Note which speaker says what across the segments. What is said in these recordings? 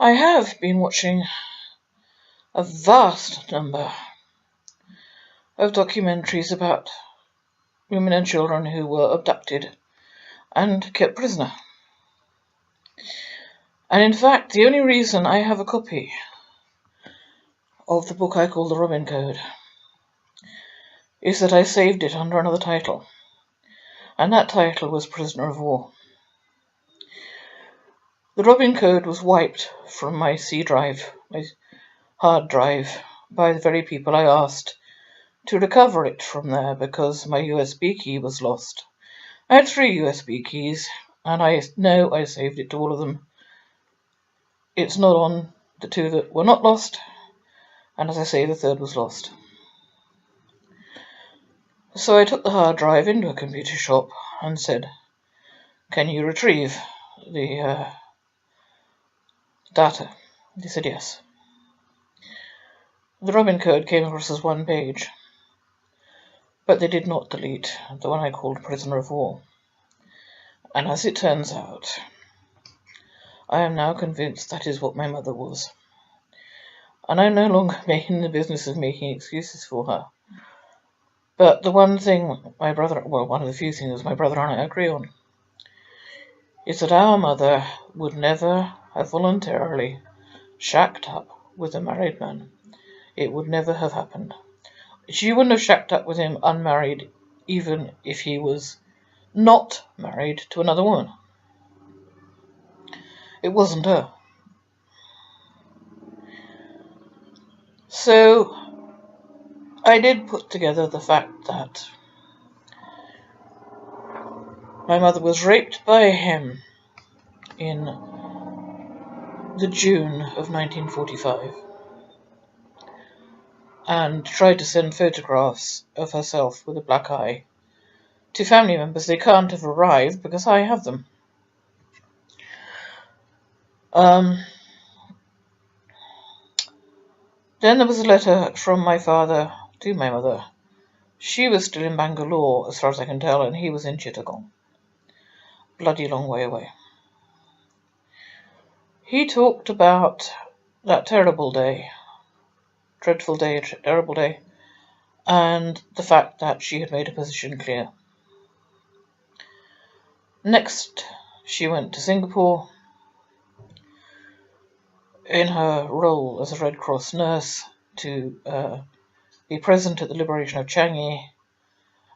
Speaker 1: I have been watching a vast number of documentaries about women and children who were abducted and kept prisoner. And in fact, the only reason I have a copy of the book I call The Robin Code is that I saved it under another title, and that title was Prisoner of War. The Robin Code was wiped from my C drive, my hard drive, by the very people I asked to recover it from there because my USB key was lost. I had 3 USB keys, and I know I saved it to all of them. It's not on the 2 that were not lost, and as I say, the 3rd was lost. So I took the hard drive into a computer shop and said, "Can you retrieve the data?" They said yes. The Robin Code came across as 1 page, but they did not delete the one I called Prisoner of War. And as it turns out, I am now convinced that is what my mother was. And I'm no longer in the business of making excuses for her. But the one thing one of the few things my brother and I agree on, is that our mother would never have voluntarily shacked up with a married man. It would never have happened. She wouldn't have shacked up with him unmarried, even if he was not married to another woman. It wasn't her. So I did put together the fact that my mother was raped by him in the June of 1945 and tried to send photographs of herself with a black eye to family members. They can't have arrived because I have them. Then there was a letter from my father to my mother. She was still in Bangalore, as far as I can tell, and he was in Chittagong. Bloody long way away. He talked about that terrible day, dreadful day, terrible day, and the fact that she had made her position clear. Next, she went to Singapore in her role as a Red Cross nurse to be present at the liberation of Changi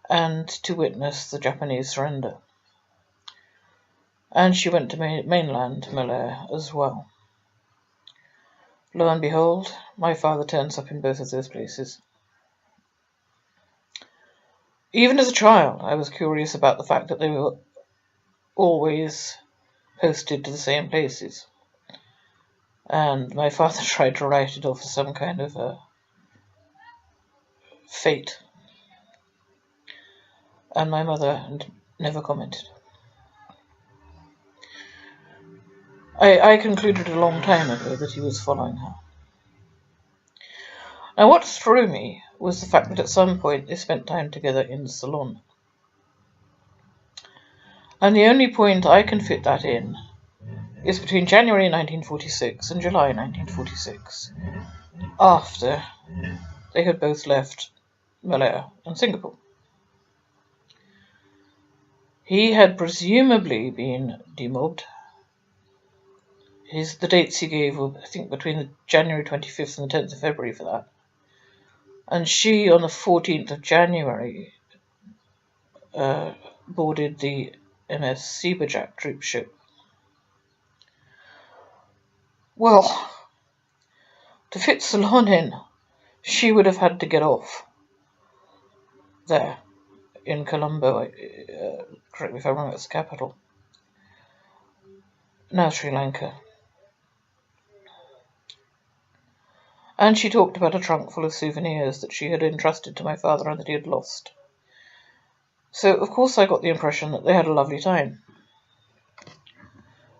Speaker 1: and to witness the Japanese surrender. And she went to mainland Malaya as well. Lo and behold, my father turns up in both of those places. Even as a child, I was curious about the fact that they were always posted to the same places. And my father tried to write it off as some kind of a fate. And my mother never commented. I concluded a long time ago that he was following her. Now what threw me was the fact that at some point they spent time together in the salon. And the only point I can fit that in is between January 1946 and July 1946, after they had both left Malaya and Singapore. He had presumably been demobbed. The dates he gave were, I think, between the January 25th and the 10th of February for that. And she, on the 14th of January, boarded the MS Seaberjack troop ship. Well, to fit Ceylon in, she would have had to get off there in Colombo. Correct me if I'm wrong, that's the capital. Now Sri Lanka. And she talked about a trunk full of souvenirs that she had entrusted to my father and that he had lost. So, of course, I got the impression that they had a lovely time.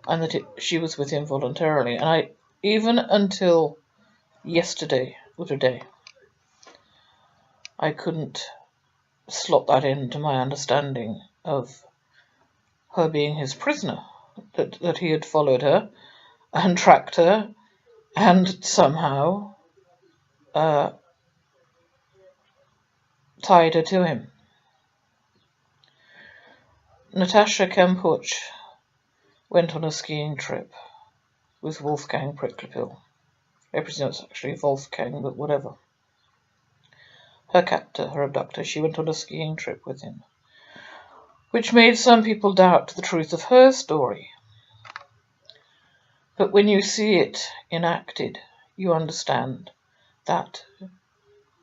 Speaker 1: And that she was with him voluntarily. And even until yesterday, or today, I couldn't slot that into my understanding of her being his prisoner, that he had followed her, and tracked her and somehow tied her to him. Natasha Kampusch went on a skiing trip with Wolfgang Pricklepil. I presume it's actually Wolfgang, but whatever. Her captor, her abductor, she went on a skiing trip with him, which made some people doubt the truth of her story. But when you see it enacted, you understand that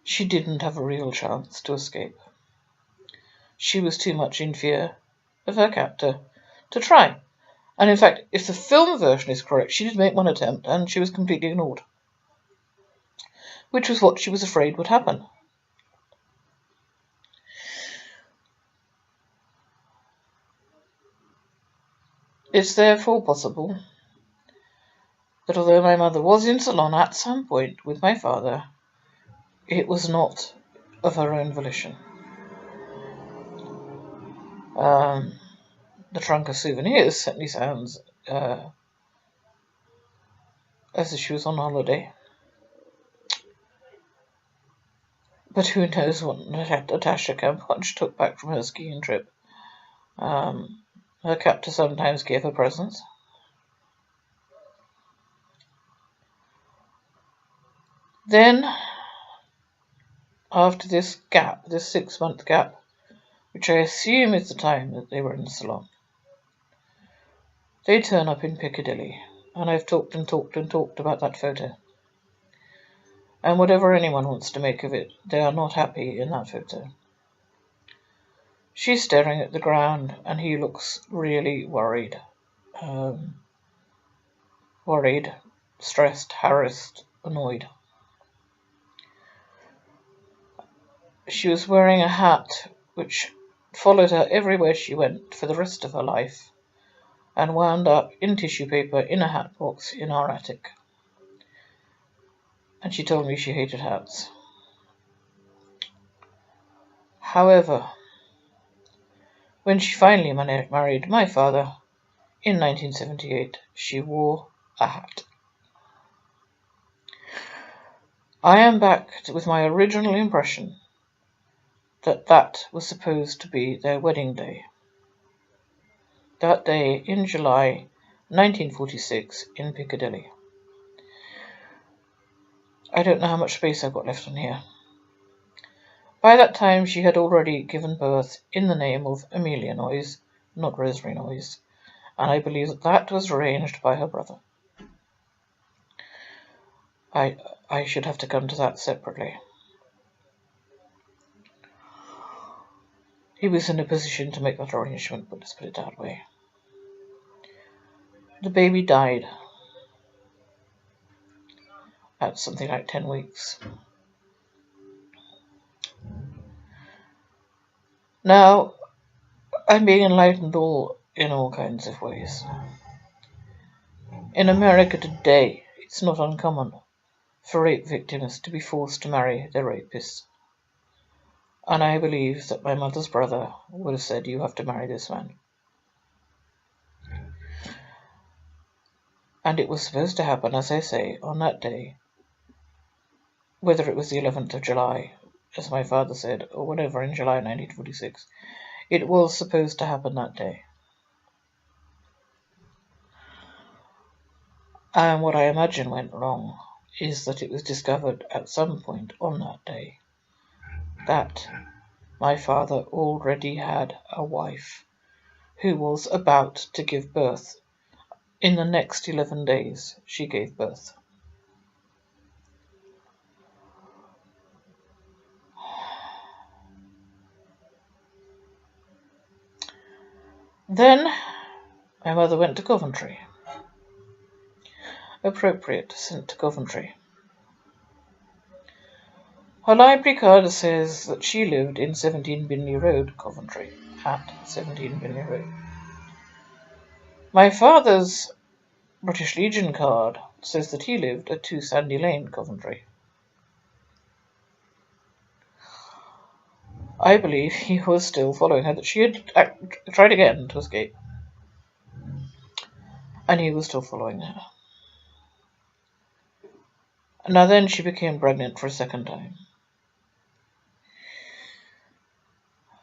Speaker 1: she didn't have a real chance to escape. She was too much in fear of her captor to try. And in fact, if the film version is correct, she did make one attempt and she was completely ignored, which was what she was afraid would happen. It's therefore possible that although my mother was in Ceylon at some point with my father, it was not of her own volition. The trunk of souvenirs certainly sounds as if she was on holiday. But who knows what Natasha Kampusch took back from her skiing trip. Her captor sometimes gave her presents. Then, after this gap, this 6-month gap, which I assume is the time that they were in Ceylon, they turn up in Piccadilly, and I've talked and talked and talked about that photo. And whatever anyone wants to make of it, they are not happy in that photo. She's staring at the ground, and he looks really worried. Worried, stressed, harassed, annoyed. She was wearing a hat which followed her everywhere she went for the rest of her life, and wound up in tissue paper in a hat box in our attic. And she told me she hated hats. However, when she finally married my father in 1978, she wore a hat. I am back with my original impression that that was supposed to be their wedding day. That day in July 1946 in Piccadilly. I don't know how much space I've got left on here. By that time she had already given birth in the name of Amelia Noyes, not Rosemary Noyes, and I believe that that was arranged by her brother. I should have to come to that separately. He was in a position to make that arrangement, but let's put it that way. The baby died at something like 10 weeks. Now, I'm being enlightened in all kinds of ways. In America today, it's not uncommon for rape victims to be forced to marry their rapists. And I believe that my mother's brother would have said, you have to marry this man. And it was supposed to happen, as I say, on that day, whether it was the 11th of July, as my father said, or whatever, in July 1946. It was supposed to happen that day. And what I imagine went wrong is that it was discovered at some point on that day that my father already had a wife who was about to give birth. In the next 11 days, she gave birth. Then my mother went to Coventry. Appropriate, sent to Coventry. Her library card says that she lived in 17 Binley Road, Coventry, at 17 Binley Road. My father's British Legion card says that he lived at 2 Sandy Lane, Coventry. I believe he was still following her, that she had tried again to escape, and he was still following her. Now then she became pregnant for a second time.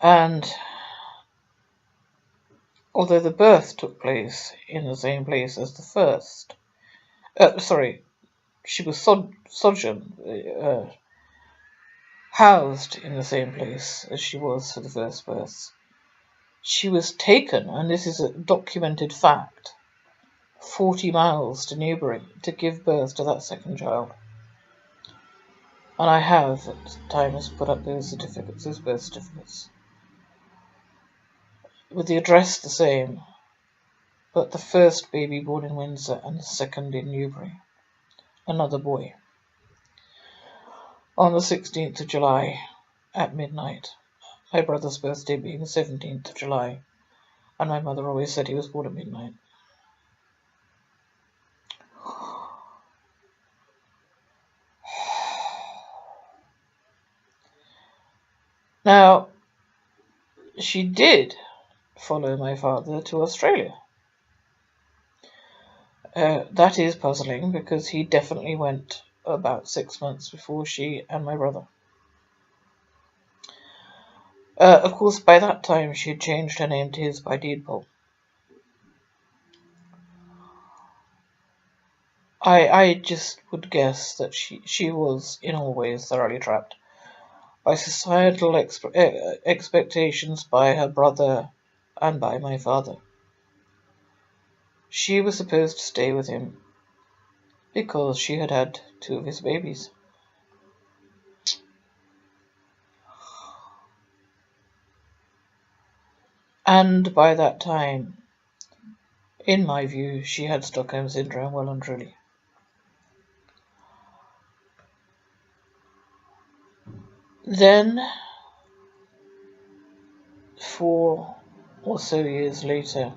Speaker 1: And although the birth took place in the same place as the first, she was housed in the same place as she was for the first birth. She was taken, and this is a documented fact, 40 miles to Newbury to give birth to that second child. And I have at times put up those birth certificates, with the address the same, but the first baby born in Windsor and the second in Newbury, another boy, on the 16th of July at midnight, my brother's birthday being the 17th of July, and my mother always said he was born at midnight. Now, she did follow my father to Australia. That is puzzling, because he definitely went about 6 months before she and my brother. Of course, by that time she had changed her name to his by deed poll. I just would guess that she was in all ways thoroughly trapped by societal expectations, by her brother, and by my father. She was supposed to stay with him because she had had 2 of his babies. And by that time, in my view, she had Stockholm Syndrome well and truly. Then, 4 or so years later,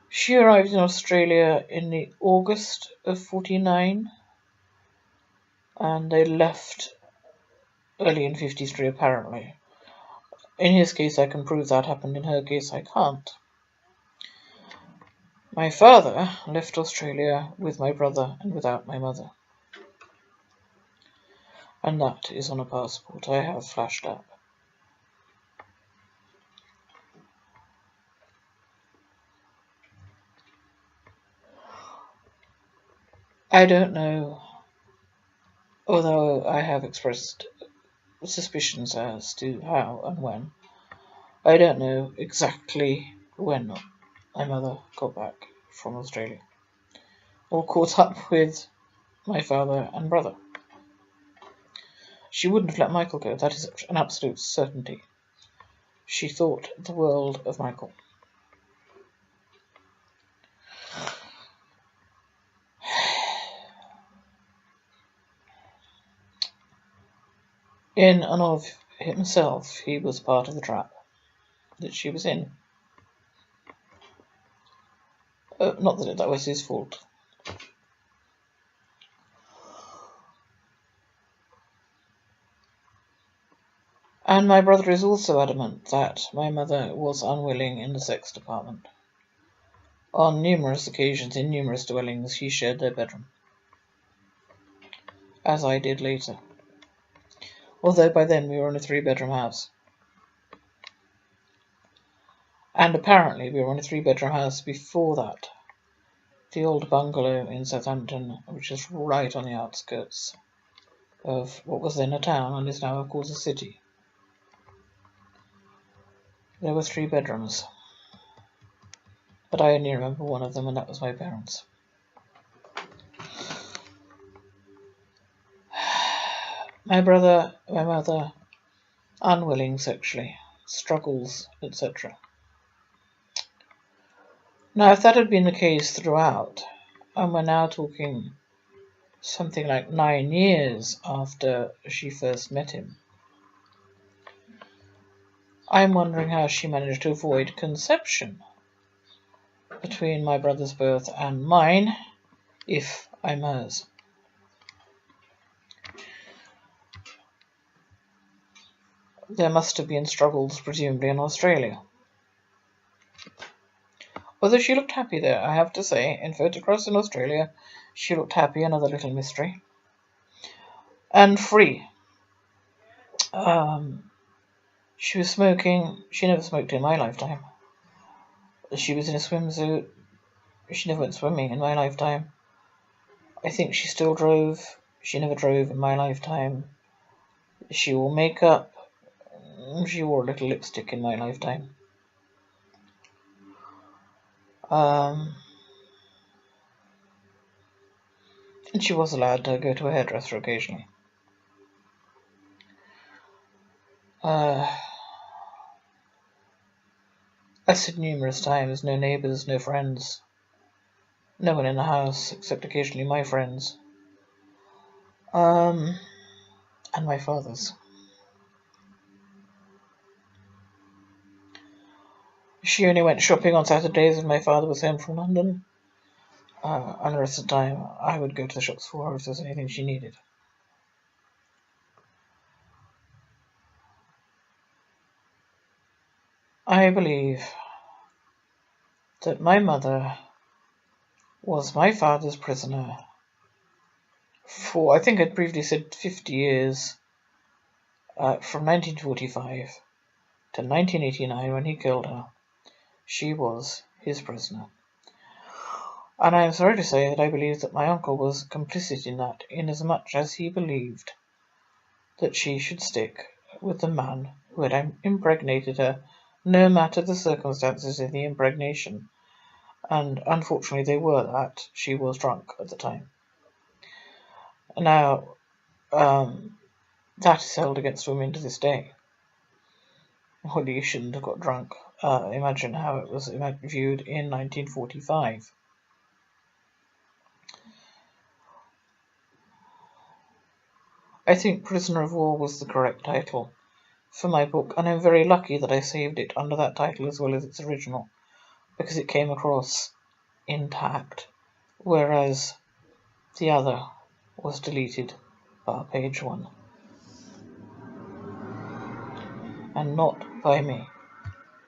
Speaker 1: she arrived in Australia in the August of 49, and they left early in 53 apparently. In his case I can prove that happened, in her case I can't. My father left Australia with my brother and without my mother. And that is on a passport I have flashed up. I don't know, although I have expressed suspicions as to how and when. I don't know exactly when my mother got back from Australia, or caught up with my father and brother. She wouldn't have let Michael go, that is an absolute certainty. She thought the world of Michael. In and of himself, he was part of the trap that she was in. Not that that was his fault. And my brother is also adamant that my mother was unwilling in the sex department. On numerous occasions, in numerous dwellings, he shared their bedroom, as I did later, although by then we were in a 3-bedroom house. And apparently we were in a 3-bedroom house before that, the old bungalow in Southampton, which is right on the outskirts of what was then a town and is now of course a city. There were 3 bedrooms, but I only remember one of them, and that was my parents'. My brother, my mother, unwilling sexually, struggles, etc. Now, if that had been the case throughout, and we're now talking something like 9 years after she first met him, I'm wondering how she managed to avoid conception between my brother's birth and mine, if I'm hers. There must have been struggles, presumably, in Australia. Although she looked happy there, I have to say, in photographs in Australia, she looked happy, another little mystery. And free. She was smoking. She never smoked in my lifetime. She was in a swimsuit. She never went swimming in my lifetime. I think she still drove. She never drove in my lifetime. She wore makeup. She wore a little lipstick in my lifetime. And she was allowed to go to a hairdresser occasionally. I said numerous times, no neighbours, no friends. No one in the house, except occasionally my friends. And my father's. She only went shopping on Saturdays when my father was home from London. And the rest of the time, I would go to the shops for her if there was anything she needed. I believe that my mother was my father's prisoner for, I think I'd previously said 50 years, from 1945 to 1989 when he killed her. She was his prisoner. And I am sorry to say that I believe that my uncle was complicit in that, inasmuch as he believed that she should stick with the man who had impregnated her, no matter the circumstances of the impregnation. And unfortunately they were that. She was drunk at the time. Now, that is held against women to this day. Well, you shouldn't have got drunk. Imagine how it was viewed in 1945. I think Prisoner of War was the correct title for my book, and I'm very lucky that I saved it under that title as well as its original, because it came across intact, whereas the other was deleted by page 1, and not by me.